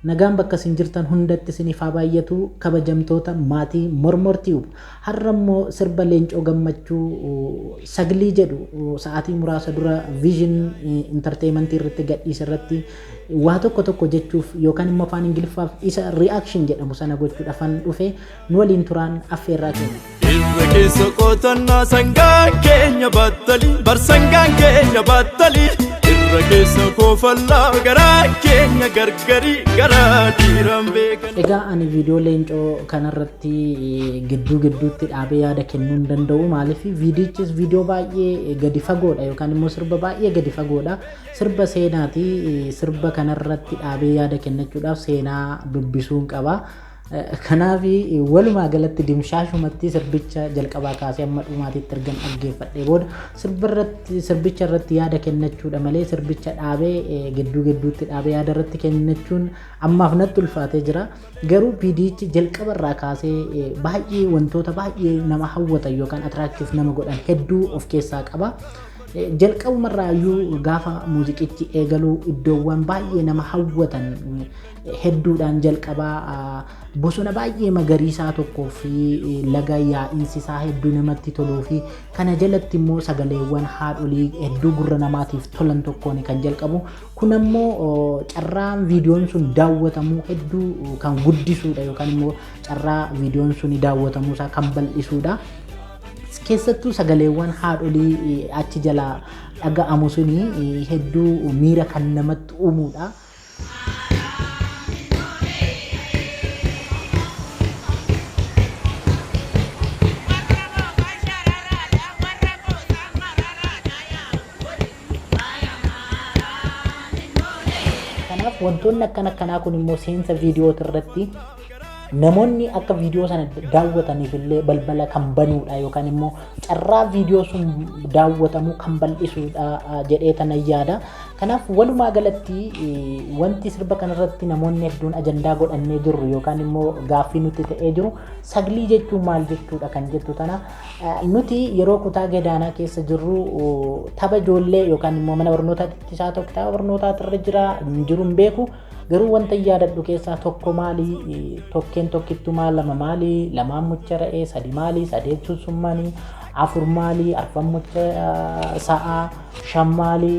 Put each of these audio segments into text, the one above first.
nagaan bakka isin jirtan hundatti isiniif haa baay'atu kabajamtoota maatii mormortiiw har'ammoo sirba leencoo gammachuu saglii jedhu sa'aatii muraasa dura vision entertainment irratti gadhiise irratti waa tokko jechuuf yookaan immoo afaan ingiliffaaf isa reaction jedhamu sana gochuudhaafan dhufe nu waliin turaan affeerraa keenya. Irra keessa qotannaa sangaan keenya battalii barsangaan keenya battalii irra keessa koofallaa garaa keenya gargarii garaa dhiiraan beekan. Egaa ani viidiyoo leencoo kanarratti gidduutti dhaabee yaada kennuu hin danda'u maaliif viidiyichis viidiyoo baay'ee gadi fagoodha yookaan immoo sirba baay'ee gadi fagoodha sirba seenaati sirba kanarratti dhaabee yaada kennachuudhaaf seenaa dubbisuun qaba. Kanaaf walumaa galatti dimshaashumatti sirbicha jalqabaa kaasee amma dhumaatitti ergan dhaggeeffadhee booda sirbicha irratti yaada kennachuudha malee sirbicha dhaabee gidduutti dhaabee yaada irratti kennachuun ammaaf natti ulfaatee jira. Garuu viidiyichi jalqaba irraa kaasee baay'ee wantoota baay'ee nama hawwatan yookaan atiraaktiif nama godhan hedduu of keessaa qaba. Jalqabumarraayyuu gaafa muuziqichi eegaluu iddoowwan baay'ee nama hawwatan hedduudhaan jalqabaa bosona baay'ee magariisaa tokkoo fi laga yaa'insi isaa hedduu namatti toluu fi kana jalatti immoo sagaleewwan haadholii hedduu gurra namaatiif tolan tokkoon kan jalqabu kun ammoo carraan viidiyoon sun daawwatamuu hedduu kan guddisuudha yookaan immoo carraa viidiyoon sun daawwatamuu isaa kan bal'isuudha. Keessattuu sagaleewwan haadholii achi jala dhaga'amu suni hedduu miira kan namatti uumuudha. Kanaaf wantoonni akkanaa kun immoo seensa viidiyoo irratti namoonni akka viidiyoo sana daawwataniif illee balbala kan banuudha yookaan immoo carraa viidiyoo sun daawwatamu kan bal'isuudha jedhee tan yaada. Kanaaf walumaa galatti wanti sirba kanarratti namoonni hedduun ajandaa godhannee jirru yookaan immoo gaaffii nuti ta'ee jiru saglii jechuun maal jechuudha kan jettu tana nuti yeroo kutaa gadaanaa keessa jirru tapha ijoollee yookaan immoo mana barnootaatti isaa tokko tapha barnootaatti irra jiru hin beeku. Garuu wanta yaadadhu keessaa tokko maali tokkeen tokkittu maal lama maali lamaan mucha ra'ee sadi maali sadeet sunsummaanii afur maali arfan mucha sa'a shan maali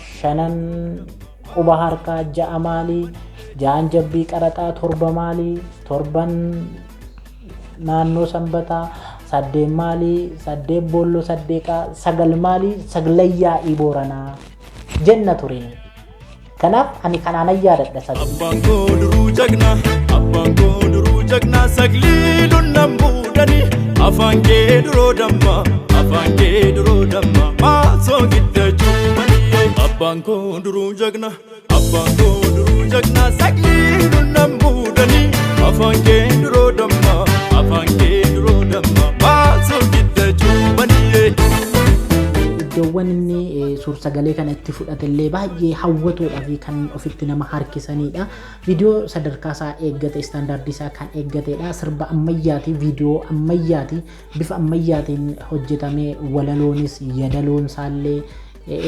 shanan quba harkaa ja'a maali ja'an jabbii qaraxaa torba maali torban naannoo sanbataa saddeet maali saddeet boolloo saddeeqaa sagal maali saglayyaa Booranaa jenna ture. Kanaaf ani kanaan yaadadha saglii. Abbaan koo duruu jagnaa saglii lunnaan buudhanii afaan kee duroo damma maasoo giddachuu manii. Abbaan koo duruu jagnaa saglii lunnaan buudhanii afaan kee duroo damma maasoo giddachuu manii. Iddoowwan inni suur-sagalee kana itti fudhatellee baay'ee hawwatoodhaa fi kan ofitti nama harkisanidha. Viidiyoo sadarkaa isaa eeggate istaandaardii isaa kan eeggatedha. Sirba ammayyaati viidiyoo ammayyaati bifa ammayyaatiin hojjetamee walaloonis yadaloon isaallee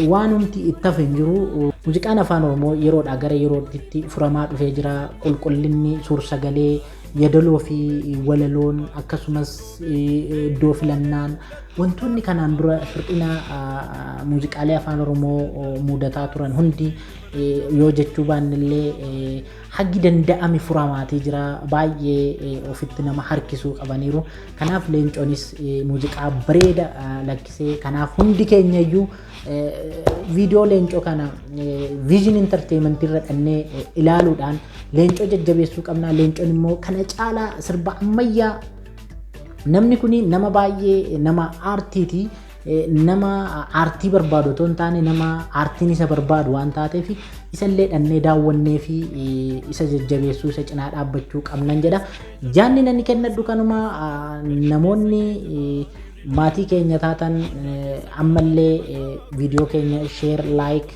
waan humti itti hafe hin jiru. Muuziqaan afaan Oromoo yeroodhaa gara yerootti furamaa dhufee jira. Qulqullinni suur-sagalee yadaloo fi walaloon akkasumas iddoo filannaan wantoonni kanaan dura hir'ina muuziqaalee afaan Oromoo mudataa turan hundi yoo jechuu baannillee haggi danda'ame furamaatii jira baay'ee ofitti nama harkisuu qabaniiru. Kanaaf leencoonis muuziqaa bareeda lakkisee kanaaf hundi keenyayyuu viidiyoo leencoo kana vision entertainment irra dhannee ilaaluudhaan leencoo jajjabeessuu qabna. Leencoon immoo kana caalaa sirba ammayyaa namni kuni nama baay'ee nama aartiiti. Nama aartii barbaadu otoo hin taane nama aartiin isa barbaadu waan taateef isallee dhannee daawwannee fi isa jajjabeessuu isa cinaa dhaabbachuu qabnan jedha. Jaanni nani kennadhu kanuma namoonni maatii keenya taatan ammallee viidiyoo keenya share like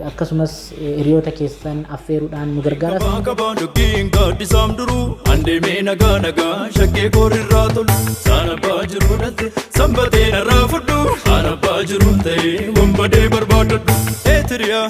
akkasumas hiriyoota keessan affeeruudhaan nu gargaara. Kabaan doggiin gaaddisaam duruu andeemee nagaa shakkee koorrirraa tolu saana abbaa jiruu dhatte sanbatee narraa fudhu saana abbaa jiruun ta'ee wambadee barbaadadhu. Eetiriyaa